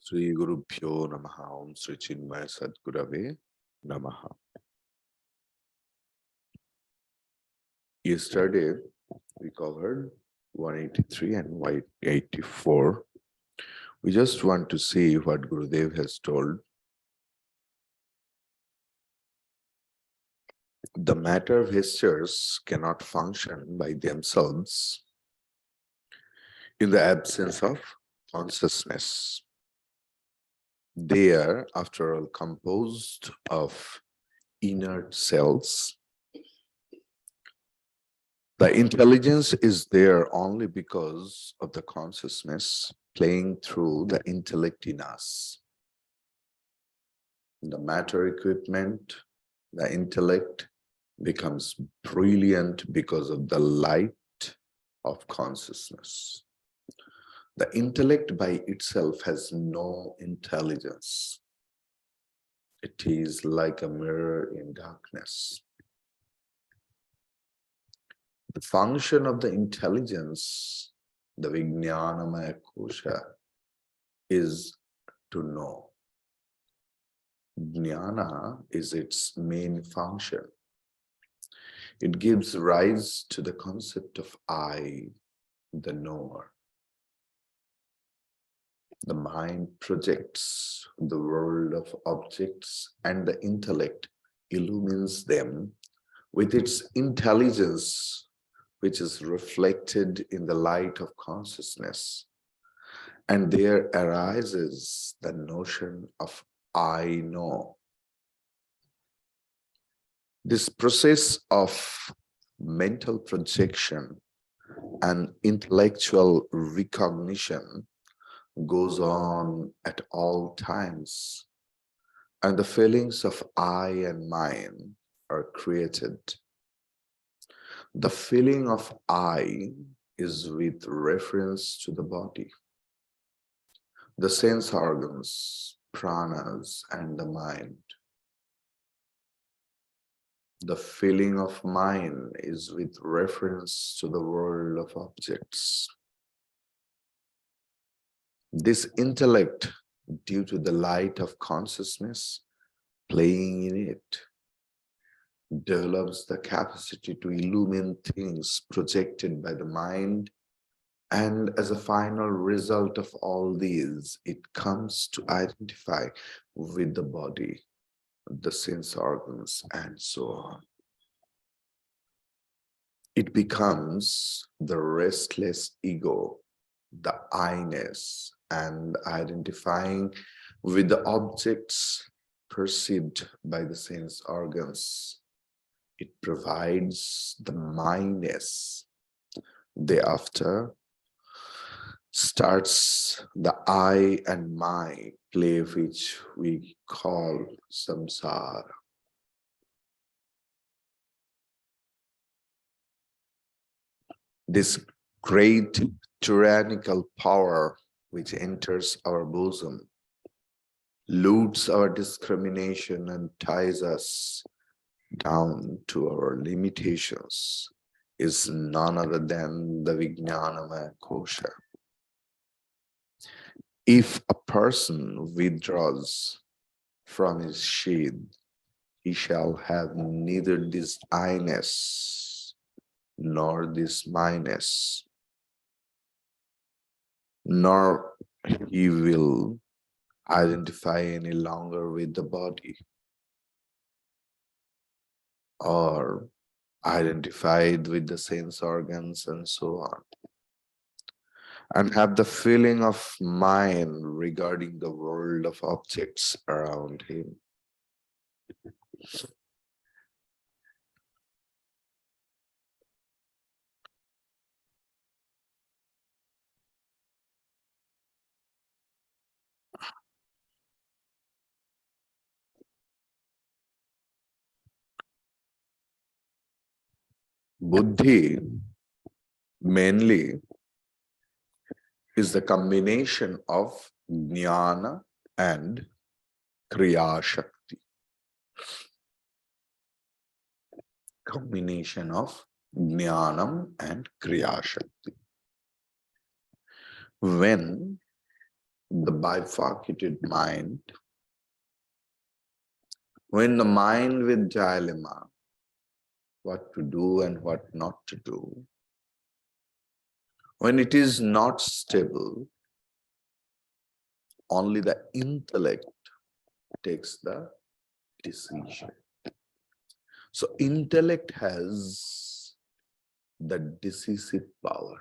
Sri Gurubhyo Namaha Om Sri Chinmaya Sadgurave Namaha. Yesterday we covered 183 and 184. We just want to see what Gurudev has told. The matter vestures cannot function by themselves in the absence of consciousness. They are, after all, composed of inert cells. The intelligence is there only because of the consciousness playing through the intellect in us. The matter equipment, the intellect becomes brilliant because of the light of consciousness. The intellect by itself has no intelligence. It is like a mirror in darkness. The function of the intelligence, the Vijnanamaya Kosha, is to know. Jnana is its main function. It gives rise to the concept of I, the knower. The mind projects the world of objects and the intellect illumines them with its intelligence, which is reflected in the light of consciousness. And there arises the notion of I know. This process of mental projection and intellectual recognition goes on at all times, and the feelings of I and mine are created. The feeling of I is with reference to the body, the sense organs, pranas, and the mind. The feeling of mine is with reference to the world of objects. This intellect, due to the light of consciousness playing in it, develops the capacity to illumine things projected by the mind, and as a final result of all these, it comes to identify with the body, the sense organs, and so on. It becomes the restless ego, the I-ness, and identifying with the objects perceived by the sense organs. It provides the my-ness. Thereafter starts the I and my play, which we call samsara. This great tyrannical power which enters our bosom, loots our discrimination and ties us down to our limitations, is none other than the Vijnanamaya Kosha. If a person withdraws from his sheath, he shall have neither this I-ness nor this my-ness, nor he will identify any longer with the body or identified with the sense organs and so on, and have the feeling of mind regarding the world of objects around him. Buddhi mainly is the combination of jnana and kriya shakti. Combination of jnanam and kriya shakti. When the bifurcated mind, when the mind with dilemma, what to do and what not to do, when it is not stable, only the intellect takes the decision. So intellect has the decisive power.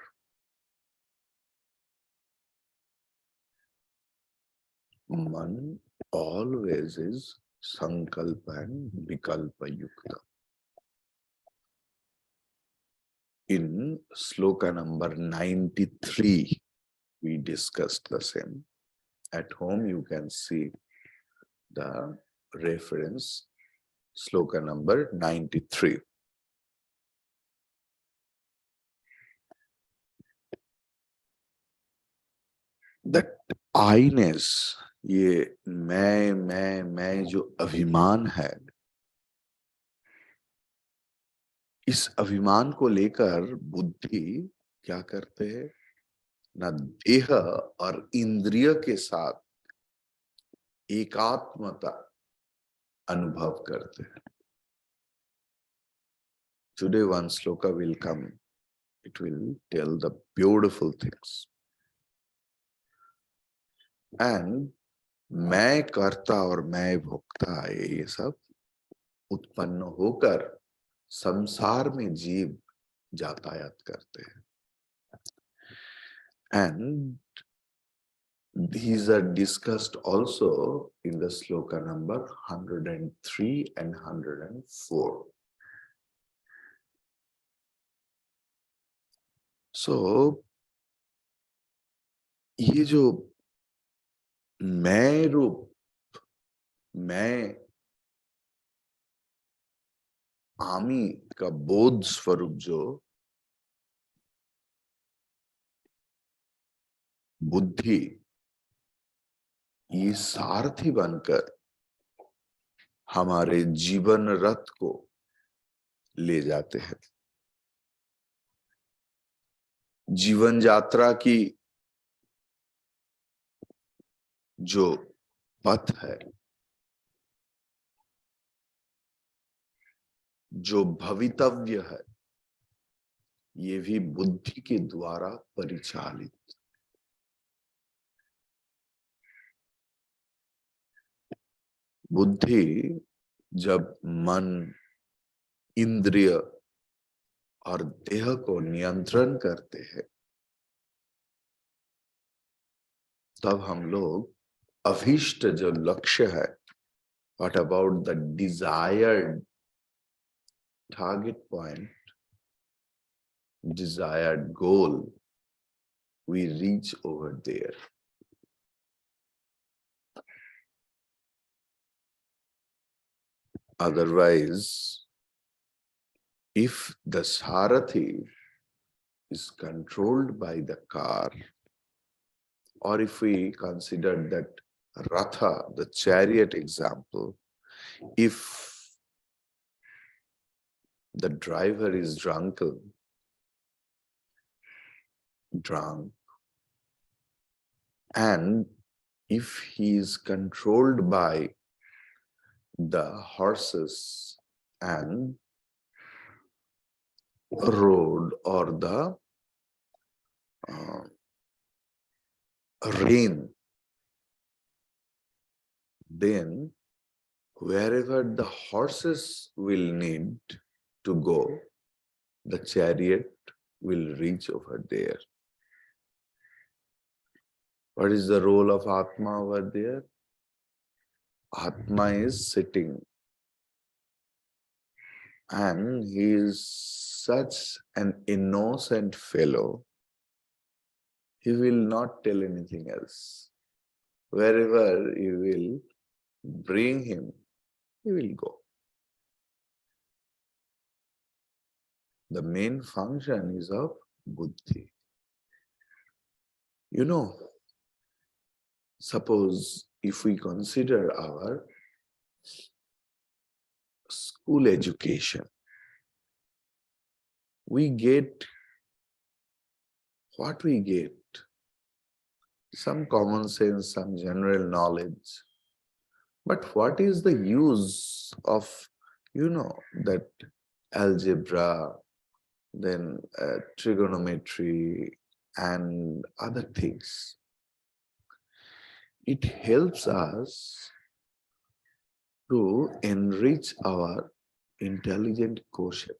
Man always is sankalpa and vikalpa yukta. In sloka number 93, we discussed the same. At home, you can see the reference, sloka number 93. That I-ness, ये मैं जो अभिमान है, इस अभिमान को लेकर बुद्धि क्या करते हैं? ना देह और इंद्रिय के साथ एकात्मता अनुभव करते हैं. Today one sloka will come. It will tell the beautiful things. And मैं कर्ता और मैं भोक्ता, ये सब उत्पन्न होकर संसार में जीव यातायात करते हैं. And these are discussed also in the sloka number 103 and 104. So, ये जो मैं रूप, मैं आमी का बोध स्वरूप जो बुद्धि, ये सारथी बनकर हमारे जीवन रथ को ले जाते हैं. जीवन यात्रा की जो पथ है, जो भवितव्य है, ये भी बुद्धि के द्वारा परिचालित. बुद्धि जब मन, इंद्रिय और देह को नियंत्रण करते हैं, तब हम लोग अभीष्ट जो लक्ष्य है, what about the desired target point, desired goal, we reach over there. Otherwise, if the Sarathi is controlled by the car, or if we consider that Ratha, the chariot example, if the driver is drunk, and if he is controlled by the horses and road or the rain, then wherever the horses will need to go, the chariot will reach over there. What is the role of Atma over there? Atma is sitting, and he is such an innocent fellow. He will not tell anything else. Wherever you will bring him, he will go. The main function is of buddhi. You know, suppose if we consider our school education, we get what we get. some common sense, some general knowledge. But what is the use of, that algebra, then trigonometry, and other things? It helps us to enrich our intelligent quotient.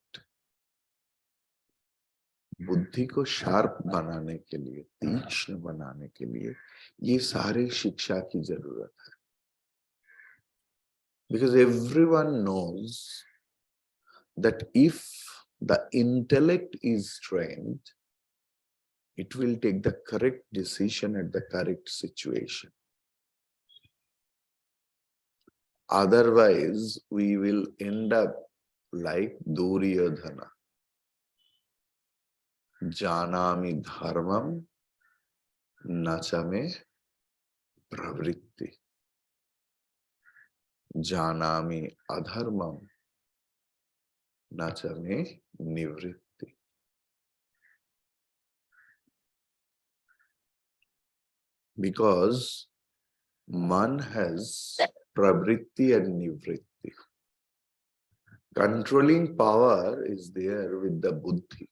बुद्धि को sharp बनाने के लिए, तीक्ष्ण बनाने के लिए ये सारे शिक्षा की जरूरत है. Because everyone knows that if the intellect is trained, it will take the correct decision at the correct situation. Otherwise, we will end up like Duryodhana. Janami dharmam nachame pravritti. Janami adharmam nachame nivritti. Because man has pravritti and nivritti. Controlling power is there with the buddhi.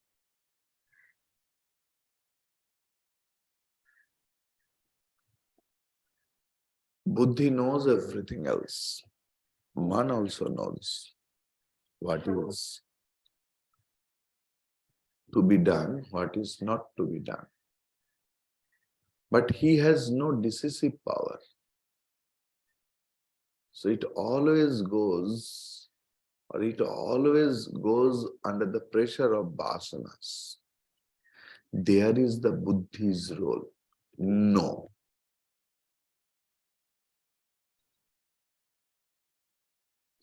Buddhi knows everything else. Man also knows what is to be done, what is not to be done. But he has no decisive power. So it always goes under the pressure of vasanas. There is the buddhi's role. No.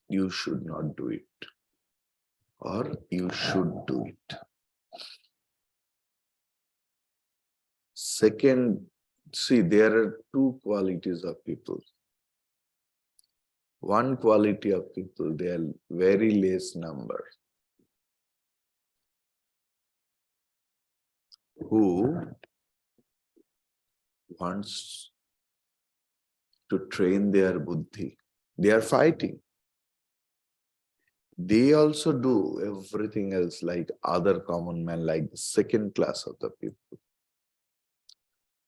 You should not do it. Or you should do it. Second, see, there are two qualities of people. One quality of people, they are very less number, who wants to train their buddhi. They are fighting. They also do everything else like other common men, like the second class of the people.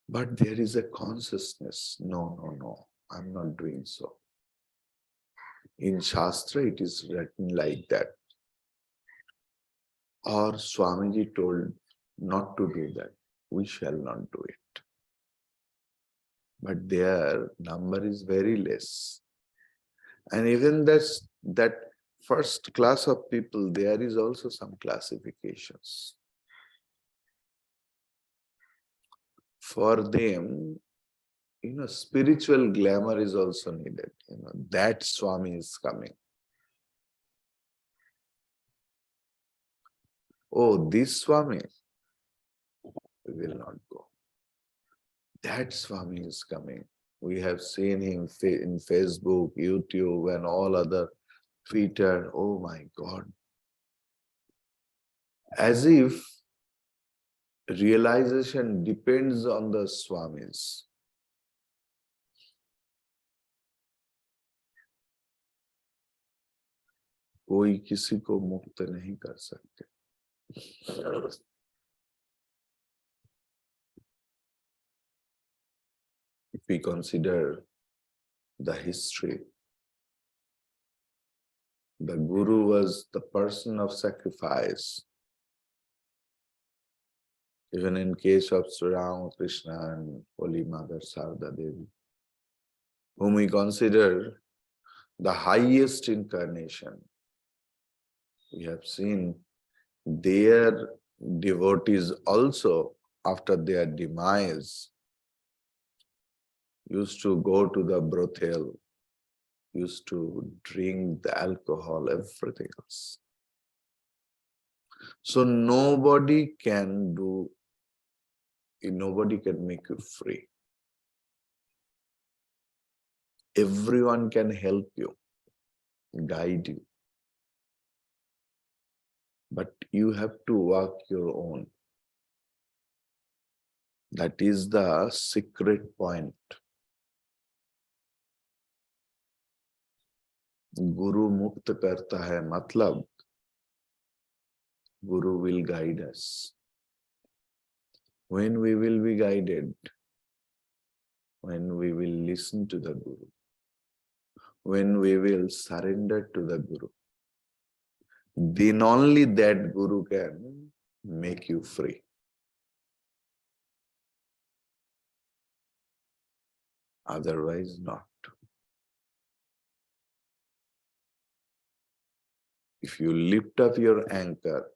But there is a consciousness. No, I'm not doing so. In Shastra, it is written like that. Or Swamiji told not to do that. We shall not do it. But their number is very less. And even that first class of people, there is also some classifications. For them, spiritual glamour is also needed. That Swami is coming. Oh, this Swami, we will not go. That Swami is coming. We have seen him in Facebook, YouTube, and all other Twitter. Oh my God. As if realization depends on the Swamis. कोई किसी को मुक्त नहीं कर सकते. If we consider the history, the Guru was the person of sacrifice. Even in case of Sri Ramakrishna and Holy Mother Sarda Devi, whom we consider the highest incarnation, we have seen their devotees also, after their demise, used to go to the brothel, used to drink the alcohol, everything else. So nobody can make you free. Everyone can help you, guide you. But you have to walk your own. That is the secret point. Guru mukt karta hai, matlab Guru will guide us. When we will be guided? When we will listen to the Guru. When we will surrender to the Guru. Then only that Guru can make you free. Otherwise not. If you lift up your anchor,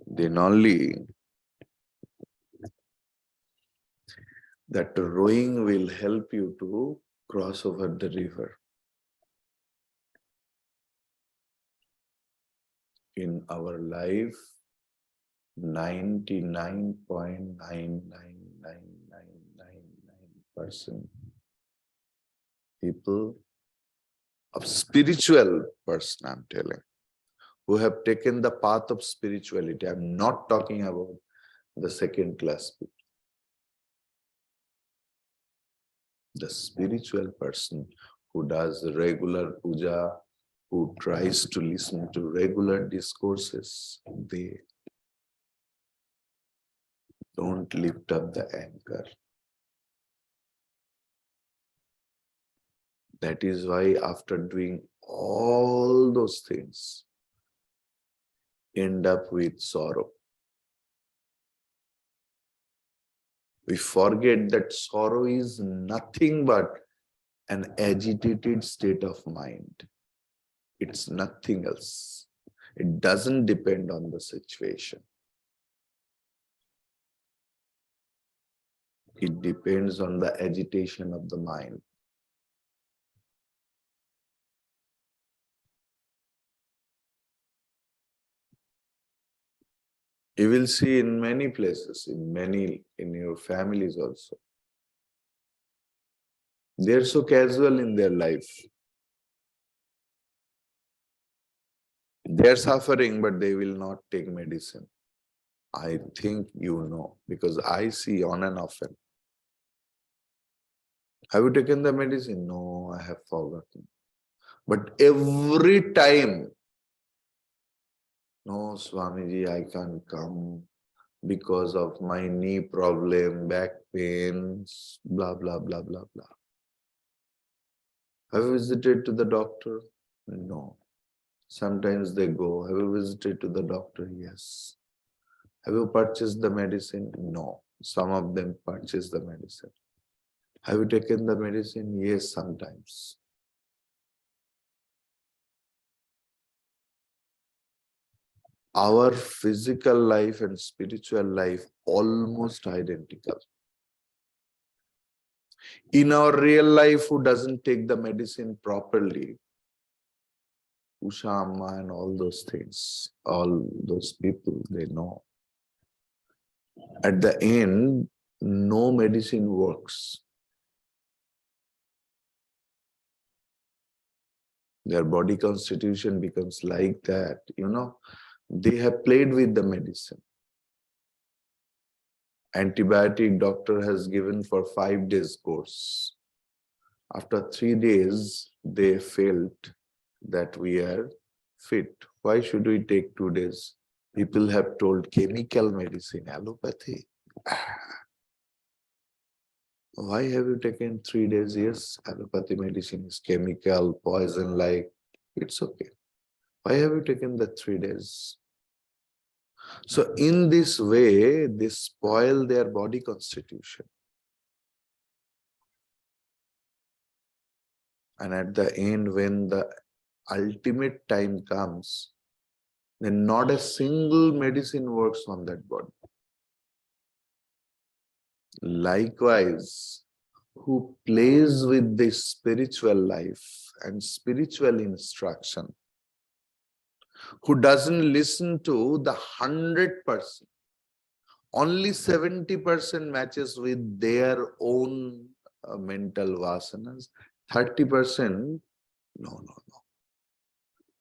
then only that rowing will help you to cross over the river. In our life, 99.99999% people of spiritual person, I'm telling, who have taken the path of spirituality. I'm not talking about the second class people. The spiritual person who does regular puja, who tries to listen to regular discourses, they don't lift up the anchor. That is why after doing all those things, end up with sorrow. We forget that sorrow is nothing but an agitated state of mind. It's nothing else. It doesn't depend on the situation. It depends on the agitation of the mind. You will see in many places, in your families also. They're so casual in their life. They're suffering, but they will not take medicine. I think you know, because I see on and often. Have you taken the medicine? No, I have forgotten. But every time, no, Swamiji, I can't come because of my knee problem, back pains, blah, blah, blah, blah, blah. Have you visited to the doctor? No. Sometimes they go. Have you visited to the doctor? Yes. Have you purchased the medicine? No. Some of them purchase the medicine. Have you taken the medicine? Yes, sometimes. Our physical life and spiritual life almost identical. In our real life, who doesn't take the medicine properly, Usha Amma and all those things, all those people, they know. At the end, no medicine works. Their body constitution becomes like that, They have played with the medicine. Antibiotic doctor has given for 5 days course. After 3 days, they felt that we are fit. Why should we take 2 days? People have told chemical medicine, allopathy. Why have you taken 3 days? Yes, allopathy medicine is chemical, poison-like. It's okay. Why have you taken the 3 days? So in this way, they spoil their body constitution. And at the end, when the ultimate time comes, then not a single medicine works on that body. Likewise, who plays with this spiritual life and spiritual instruction, who doesn't listen to the 100%, only 70% matches with their own mental vasanas, 30%, no.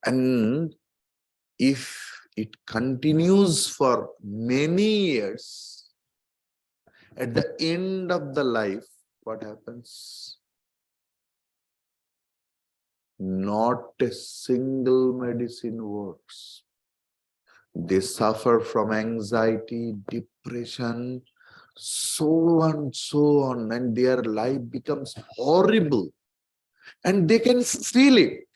And if it continues for many years, At the end of the life, what happens? Not a single medicine works. They suffer from anxiety, depression, so on, and their life becomes horrible. And they can feel it,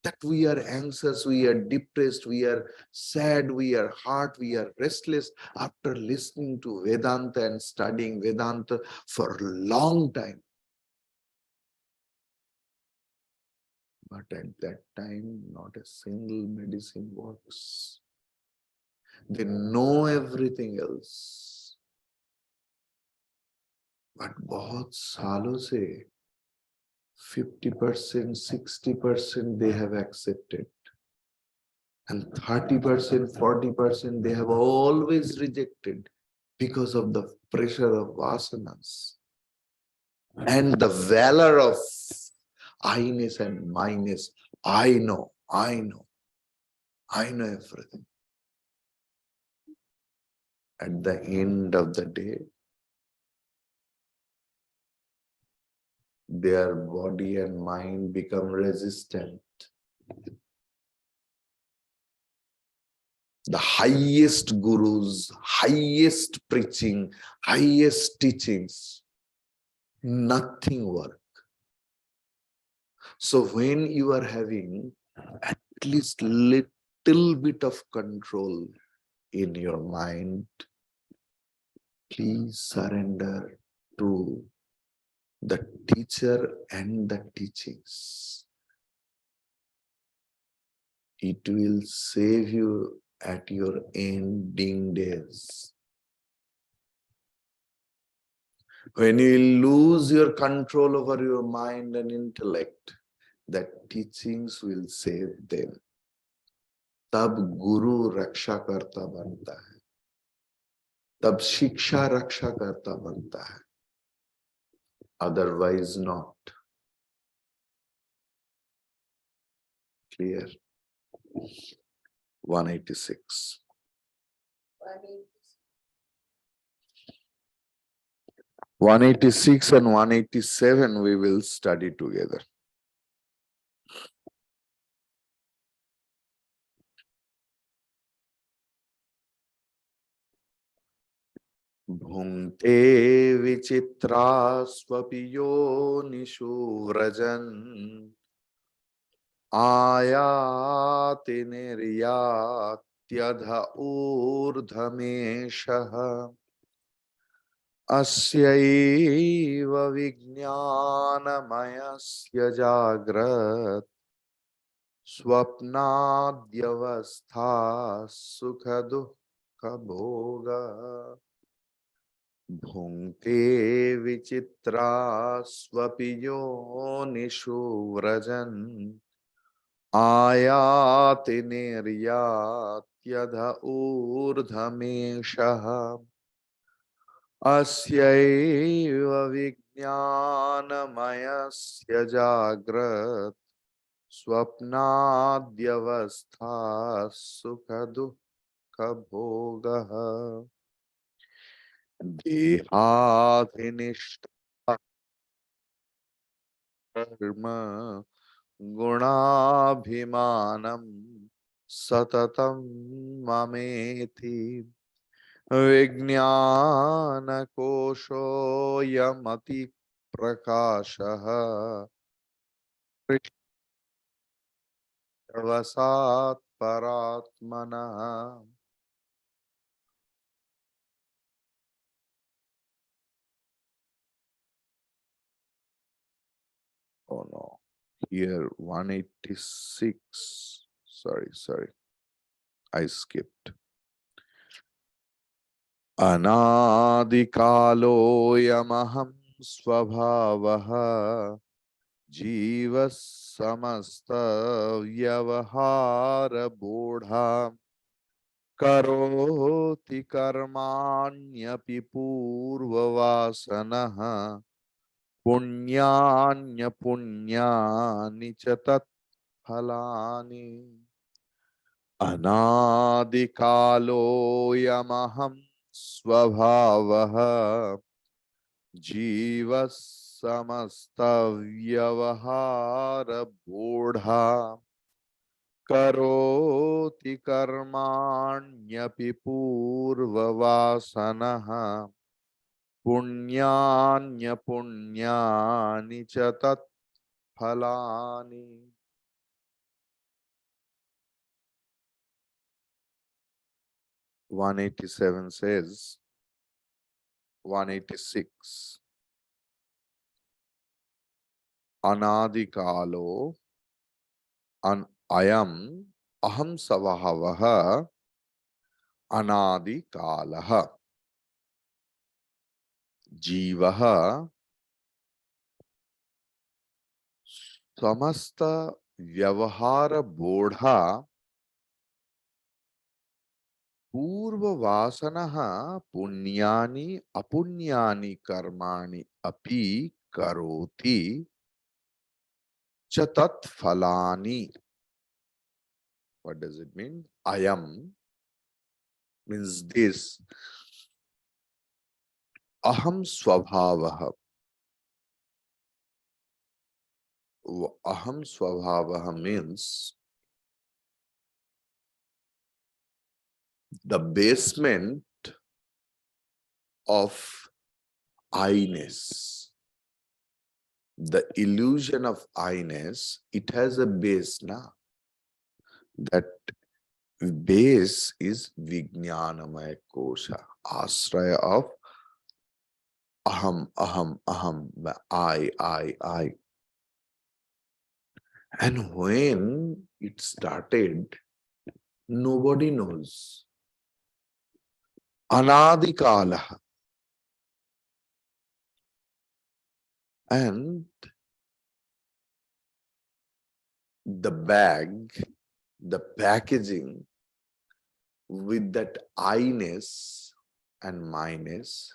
that we are anxious, we are depressed, we are sad, we are hurt, we are restless after listening to Vedanta and studying Vedanta for a long time. But at that time, not a single medicine works. They know everything else. But बहुत सालों से 50%, 60% they have accepted. And 30%, 40% they have always rejected because of the pressure of vasanas and the valor of I-ness and my-ness. I know everything. At the end of the day, their body and mind become resistant. The highest gurus, highest preaching, highest teachings, nothing work. So when you are having at least little bit of control in your mind, please surrender to the teacher and the teachings. It will save you at your ending days. When you lose your control over your mind and intellect, that teachings will save them. तब गुरु रक्षा करता बनता है, तब शिक्षा रक्षा करता बनता है, otherwise not. Clear? 186. 186 and 187 we will study together. Bhungte vichitra swapiyo nishu vrajan ayati niryatyadha urdhameshaha asyaiva vijnanamayasya jagrat swapnadyavastha sukha dukkha bhoga Bhungte vichitra swapiyo nishu vrajan ayati niryatyadha urdhameshaha asyaiva vijnanamayasya jagrat swapnadyavastha sukha dukkha bhogaha देहाधिनिष्ठा कर्म गुणाभिमानं सततं ममेति विज्ञानकोशोऽयमति प्रकाशः कृष्णवसात् परात्मनः. Oh no, here 186. Sorry, I skipped. Anadikaloyamaham svabhavaha jivas samasta vyavahara bodha karoti karmanyapi purvavasanaha punyanya punyani chatat phalani. Anadikaloyamaham स्वभावः जीवः समस्तव्यवहारबोधा करोति कर्माण्यपि पूर्ववासनः पुण्यान्यपुण्यानि च तत्फलानि. 187 says, 186, Anadikalo ayam aham savahavaha anadikalaha jivaha samasta vyavahara bodha purva vasanaha punyani apunyani karmani api karoti chatat phalani. What does it mean? Ayam means this. Aham swabhavaha. Aham swabhavaha means the basement of I-ness. The illusion of I-ness, it has a base now. That base is Vijnanamaya Kosha, Asraya of Aham, Aham, Aham, I. And when it started, nobody knows. Anadikala. And the bag, the packaging with that I-ness and minus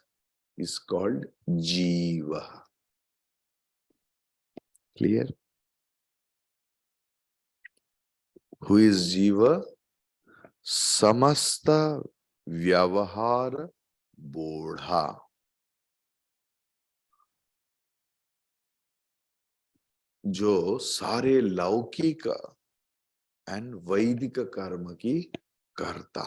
is called Jiva. Clear? Who is Jiva? Samasta Vyavahara Bodha. जो सारे लौकिक and वैदिक कर्म की करता.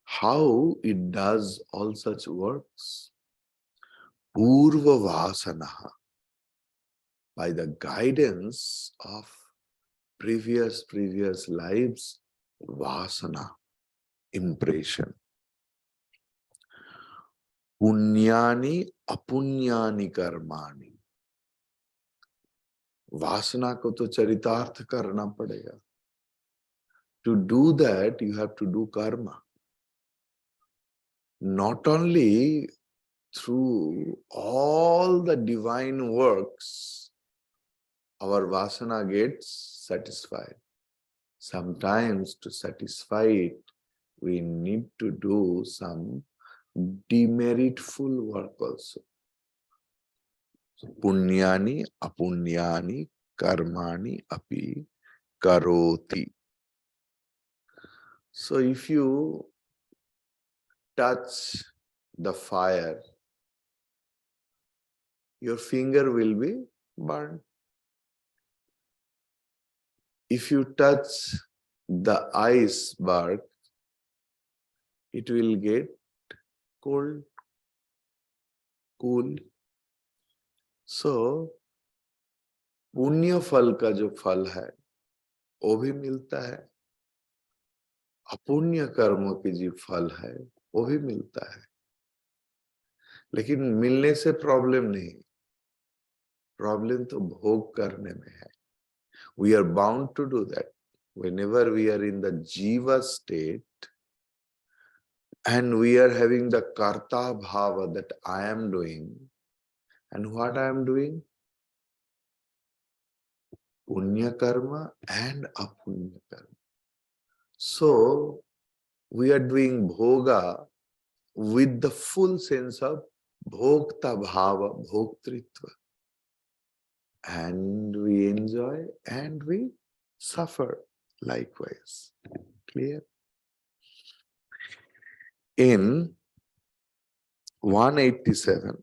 How it does all such works? Purva vasana, by the guidance of previous lives, vasana, impression. Punyani apunyani karmani. वासना को तो चरितार्थ करना पड़ेगा. To do that, you have to do karma. Not only through all the divine works, our vasana gets satisfied. Sometimes to satisfy it, we need to do some demeritful work also. So, punyani apunyani karmani api karoti. So if you touch the fire, your finger will be burned. If you touch the iceberg, it will get cold, cool. So, पुण्य फल का जो फल है वो भी मिलता है, अपुण्य कर्मों की जो फल है वो भी मिलता है. लेकिन मिलने से प्रॉब्लम नहीं, प्रॉब्लम तो भोग करने में है. We are bound to do that. Whenever we are in the jiva state and we are having the karta bhava that I am doing, and what I am doing? Punya karma and apunya karma. So we are doing bhoga with the full sense of bhokta bhava, bhoktritva. And we enjoy and we suffer. likewise. Clear? In 187,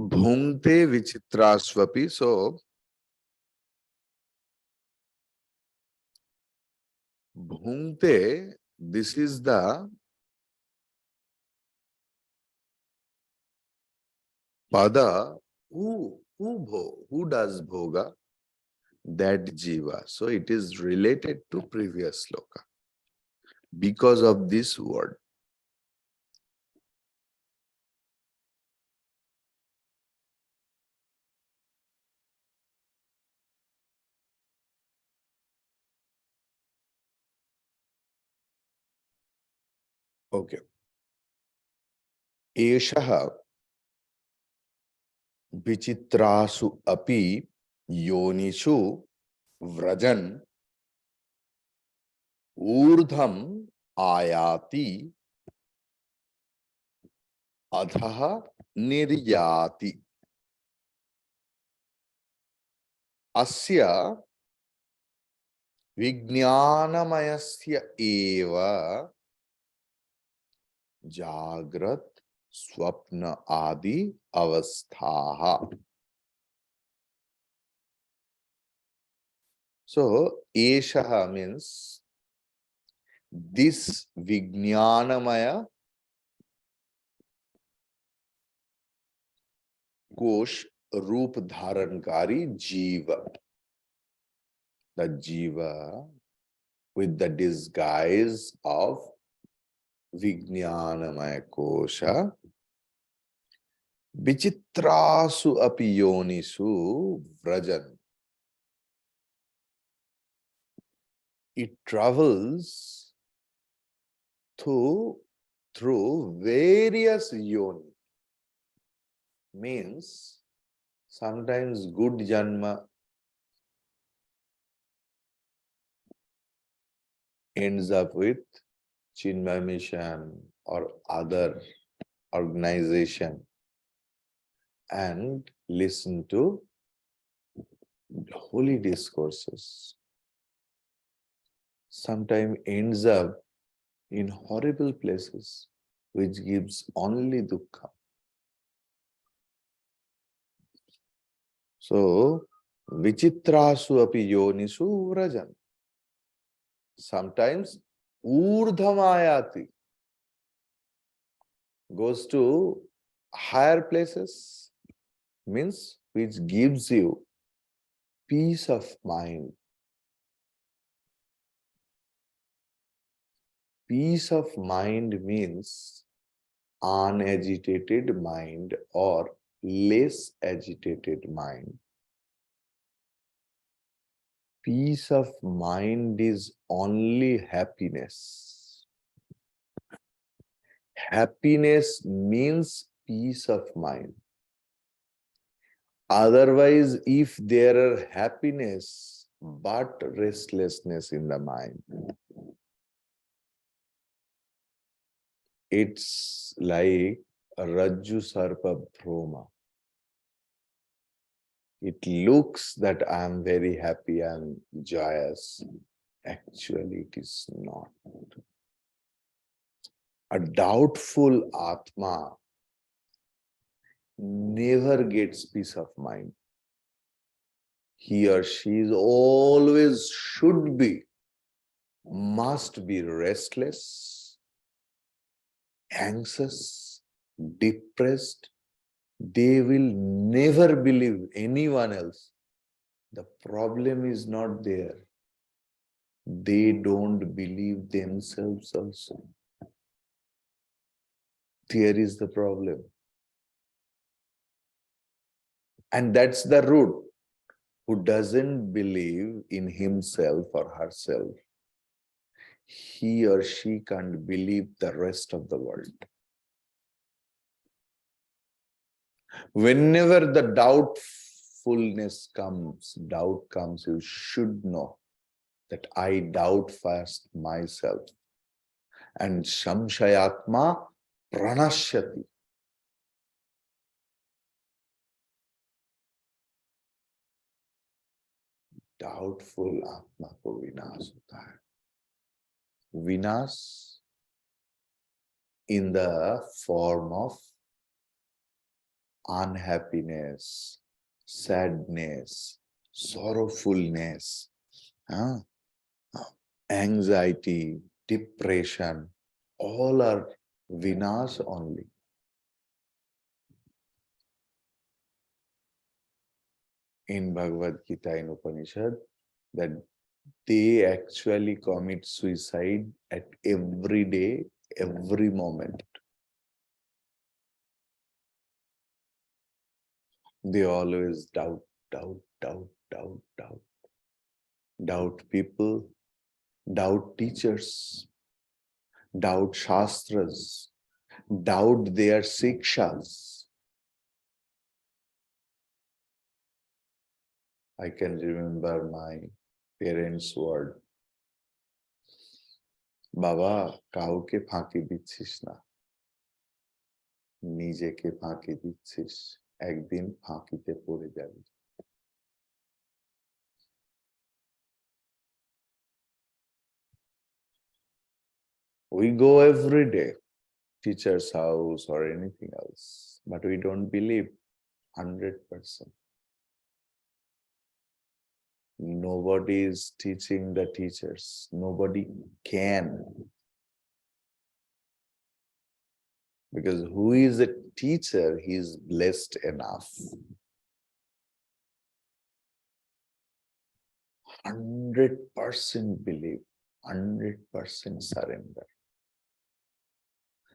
Bhungte Vichitrasvapi. So, Bhungte, this is the pada who does bhoga? That jiva. So it is related to previous sloka because of this word. Okay. Eshaha vichitrasu api yonishu vrajan urdham ayati adhaha niryati. Asya vijnanamayasya eva jagrat swapna adi avasthaha. So, eshaha means this vijnanamaya kosh roop dharankari jiva. The jiva with the disguise of vijnanamaya kosha. Vichitrasu api yonisu vrajan. It travels through various yoni. Means sometimes good janma ends up with Chinmay Mission or other organization and listen to holy discourses. Sometimes ends up in horrible places which gives only dukkha. So, vichitrasu api yonisu vrajan. Sometimes urdhamayati goes to higher places, means which gives you peace of mind. Peace of mind means unagitated mind or less agitated mind. Peace of mind is only happiness. Happiness means peace of mind. Otherwise, if there are happiness but restlessness in the mind, it's like a Rajju Sarpa Bhroma. It looks that I am very happy and joyous. Actually, it is not. A doubtful Atma never gets peace of mind. He or she is always should be, must be restless, anxious, depressed. They will never believe anyone else. The problem is not there. They don't believe themselves also. There is the problem. And that's the root. Who doesn't believe in himself or herself, he or she can't believe the rest of the world. Whenever the doubtfulness comes, doubt comes, you should know that I doubt first myself. And Samshayatma Pranashyati. Doubtful Atma ko vinas hota hai. Vinas in the form of unhappiness, sadness, sorrowfulness, anxiety, depression, all are vinas only. In Bhagavad Gita in Upanishad, that they actually commit suicide at every day, every moment. They always doubt, doubt, doubt, doubt, doubt. Doubt people, doubt teachers, doubt shastras, doubt their sikshas. I can remember my parents' word. বাবা কাউকে ফাঁকি দিচ্ছিস না, নিজেকে ফাঁকি দিচ্ছিস, একদিন ফাঁকিতে পড়ে যাবি। We go every day, teacher's house or anything else, but we don't believe 100%. Nobody is teaching the teachers. Nobody can. Because who is a teacher, he is blessed enough. 100% believe, 100% surrender.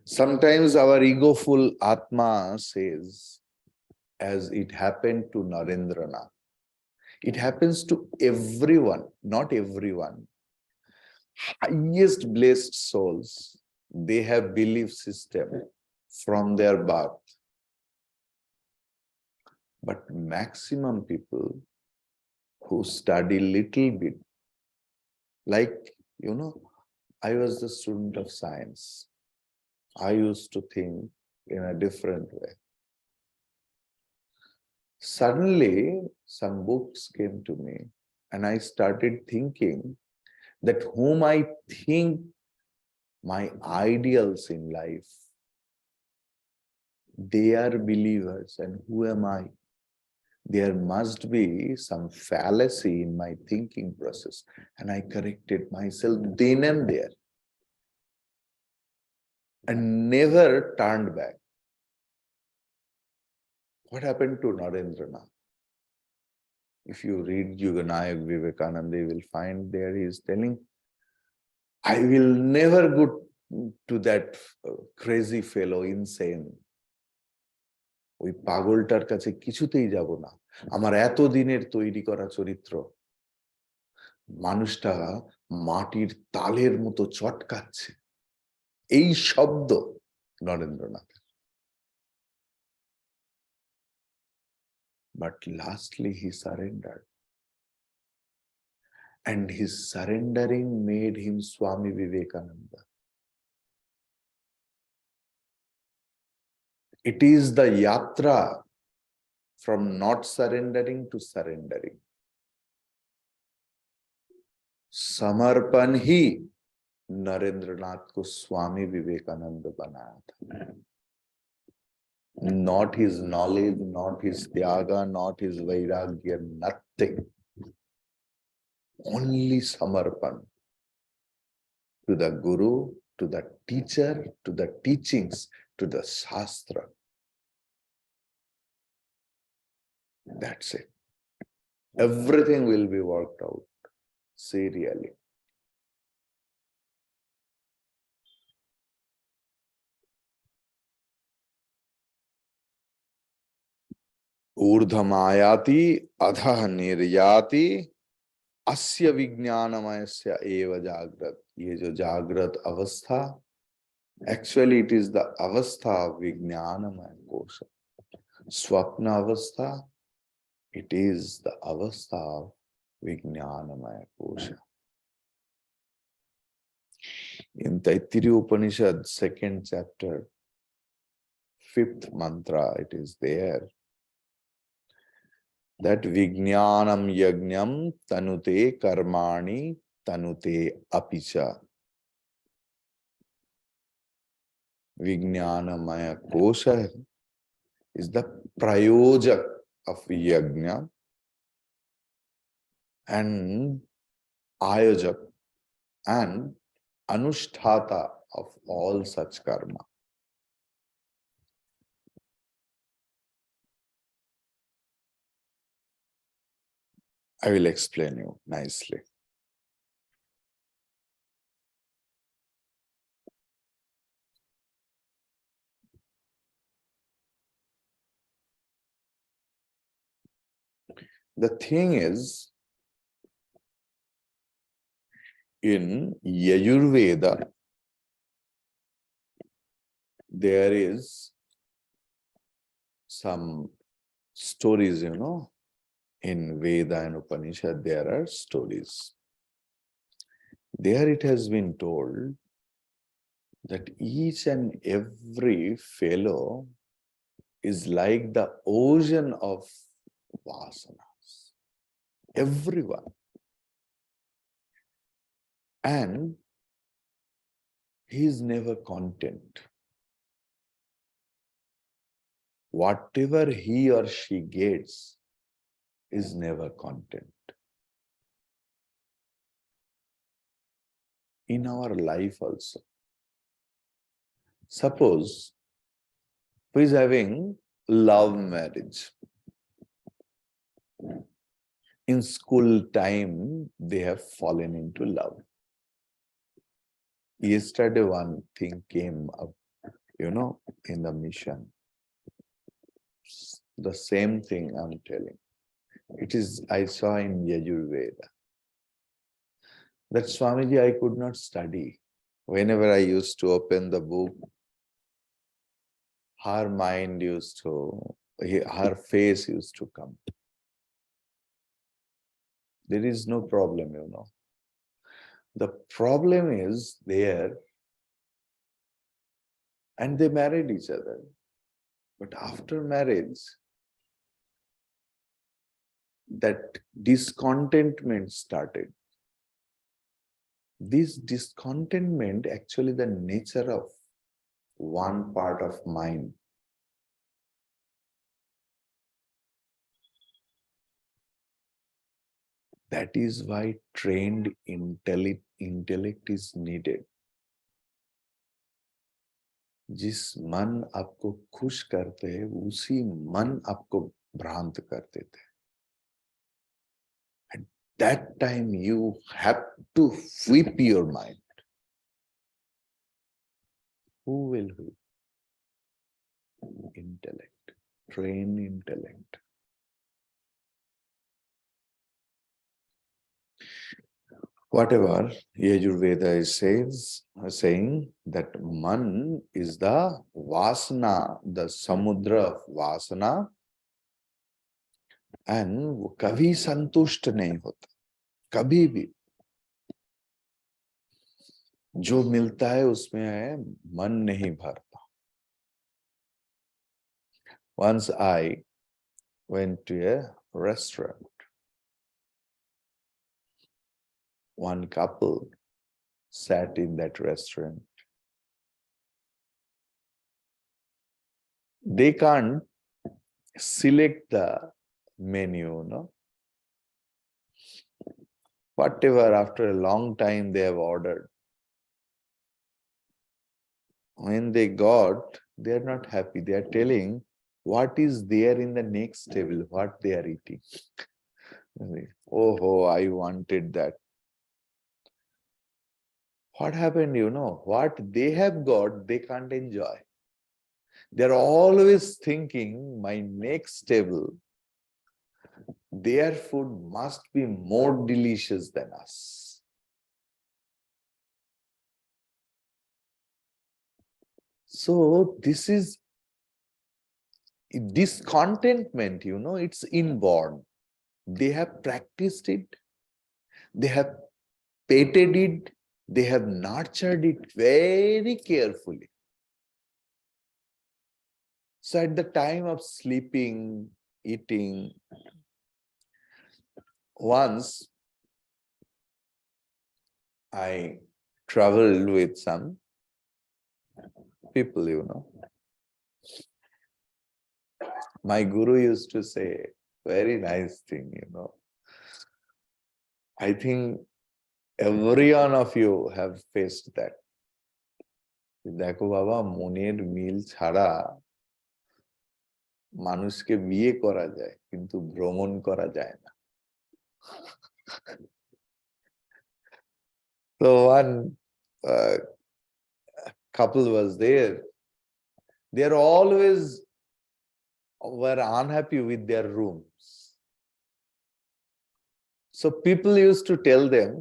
Sometimes our egoful Atma says, as it happened to Narendranath, it happens to everyone, not everyone. Highest blessed souls, they have belief system from their birth. But maximum people who study little bit, like, I was the student of science. I used to think in a different way. Suddenly, some books came to me and I started thinking that whom I think my ideals in life, they are believers, and who am I? There must be some fallacy in my thinking process, and I corrected myself then and there and never turned back. What happened to Narendranath? If you read Yuganayak Vivekananda, you will find there he is telling, I will never go to that crazy fellow, insane. ওই পাগলটার কাছে কিছুতেই যাব না। আমার এত দিনের তৈরি করা চরিত্র, মানুষটা মাটির তালের মতো চটকাচ্ছে, এই শব্দ Narendranath. But lastly he surrendered, and his surrendering made him Swami Vivekananda. It is the yatra from not surrendering to surrendering. समर्पण ही नरेंद्रनाथ को स्वामी विवेकानंद बनाया था. Not his knowledge, not his tyaga, not his vairagya, nothing. Only samarpan to the guru, to the teacher, to the teachings, to the shastra. That's it. Everything will be worked out serially. ऊर्ध्वमायाति अधः निर्याति अस्य विज्ञानमयस्य एव जागृत. ये जो जागृत अवस्था, actually it is the अवस्था of विज्ञानमय कोश. स्वप्न अवस्था, it is the अवस्था of विज्ञानमय कोश. In Taittiriya Upanishad, second chapter, fifth mantra, it is there that Vijnanam Yajnam Tanute Karmani Tanute Apicha. Vijnanamaya Kosha is the prayojak of Yajna and Ayojak and Anusthata of all such karma. I will explain you nicely. The thing is, in Yajurveda, there is some stories, in Veda and Upanishad, there are stories. There it has been told that each and every fellow is like the ocean of vasanas. Everyone. And he is never content. Whatever he or she gets is never content. In our life also. Suppose who is having love marriage. In school time, they have fallen into love. Yesterday, one thing came up, in the mission. The same thing I'm telling. It is, I saw in Yajurveda. That Swamiji, I could not study. Whenever I used to open the book, her mind used to, her face used to come. There is no problem, The problem is there, and they married each other. But after marriage, that discontentment started. This discontentment, actually the nature of one part of mind. That is why trained intellect is needed. जिस मन आपको खुश करते हैं, उसी मन आपको भ्रांत कर देते हैं. At that time, you have to whip your mind. Who will whip? Intellect, train intellect. Whatever Yajurveda is saying that man is the vasana, the samudra of vasana, and वो कभी संतुष्ट नहीं होता, कभी भी जो मिलता है उसमें मन नहीं भरता. Once I went to a restaurant. One couple sat in that restaurant. They can't select the menu, Whatever, after a long time they have ordered. When they got, they are not happy. They are telling what is there in the next table, what they are eating. Oh, I wanted that. What happened, what they have got, they can't enjoy. They're always thinking, my next table, their food must be more delicious than us. So this is discontentment, it's inborn. They have practiced it. They have pated it. They have nurtured it very carefully. So at the time of sleeping, eating, once I traveled with some people, My guru used to say, very nice thing, I think every one of you have faced that. দেখো বাবা, মনের মিল ছাড়া মানুষকে বিয়ে করা যায়, কিন্তু ভ্রমণ করা যায় না। So one couple was there. They always were unhappy with their rooms. So people used to tell them,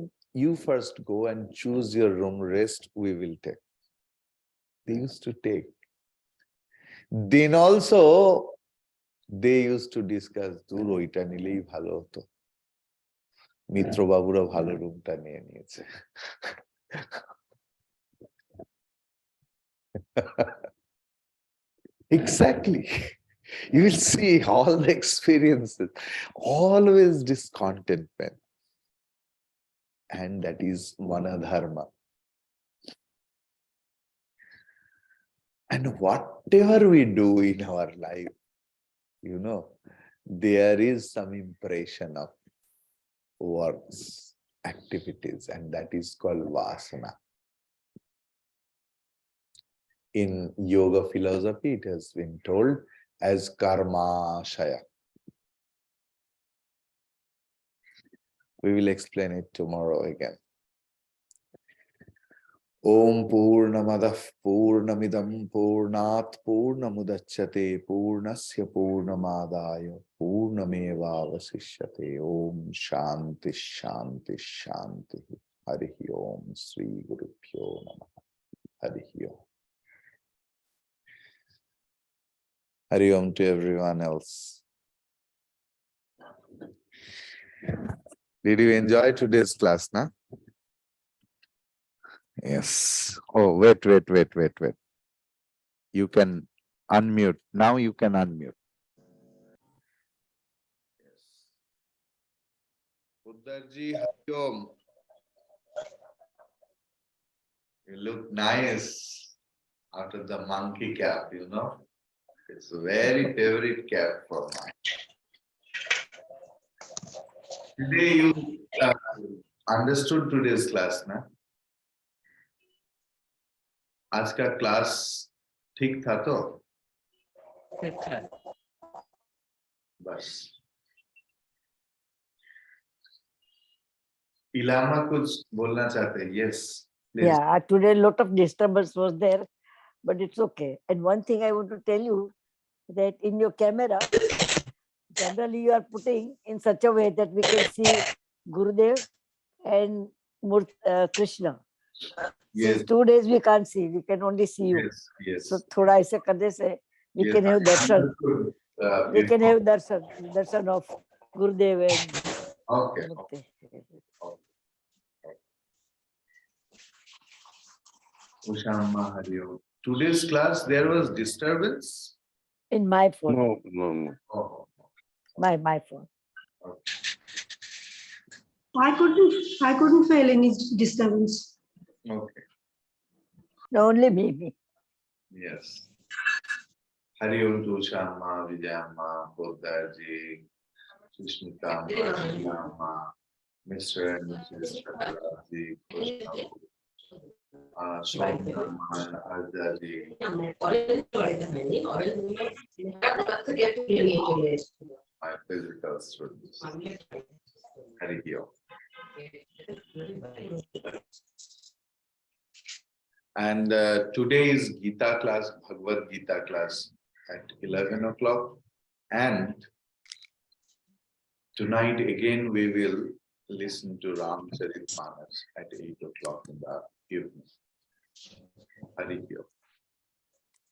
you first go and choose your room, rest we will take. They used to take. Then also they used to discuss, দূর ওইটা নিলেই ভালো হতো, মিত্র বাবুরা ভালো রুমটা নিয়ে নিয়েছে। Exactly. You will see all the experiences, always discontentment. And that is manadharma. And whatever we do in our life, there is some impression of works, activities, and that is called vasana. In yoga philosophy, it has been told as karmashaya. We will explain it tomorrow again. Om Purnamadah Purnamidam Purnat Purnamudachyate Purnasya Purnamadaya Purnameva Vasishyate. Om Shanti Shanti Shanti. Harihi Om Sri Gurubhyo Namaha. Harihi Om. Hari Om to everyone else. Did you enjoy today's class, na? Yes. Oh, wait. You can unmute. Now you can unmute. Yes. Buddhaji, Hari Om. You look nice out of the monkey cap, It's a very favorite cap for mine. Today you understood today's class, na? आज का class ठीक था तो? बस। इलामा कुछ बोलना चाहते हैं? Yes. Please. Yeah, today a lot of disturbance was there, but it's okay. And one thing I want to tell you, that in your camera, generally you are putting in such a way that we can see Gurudev and Krishna. Yes. Since 2 days we can't see, we can only see you. Yes. So thoda aise karne se we can have darshan. We can have darshan of Gurudev and Okay. Mukti. Ushama Hari Om. Today's class there was disturbance? In my phone. No. Oh. My phone. Okay. I couldn't feel any disturbance. Okay. Only me. Yes. Hari Om to Ushama, Vijayama, Bodhaji, Sushmita, Mama, Mr. and Mrs. Chakraji, Ardaji. My physical students. Hari Om. And today is Gita class, Bhagavad Gita class at 11 o'clock. And tonight again we will listen to Ramcharitmanas at 8 o'clock in the evening. Hari Om.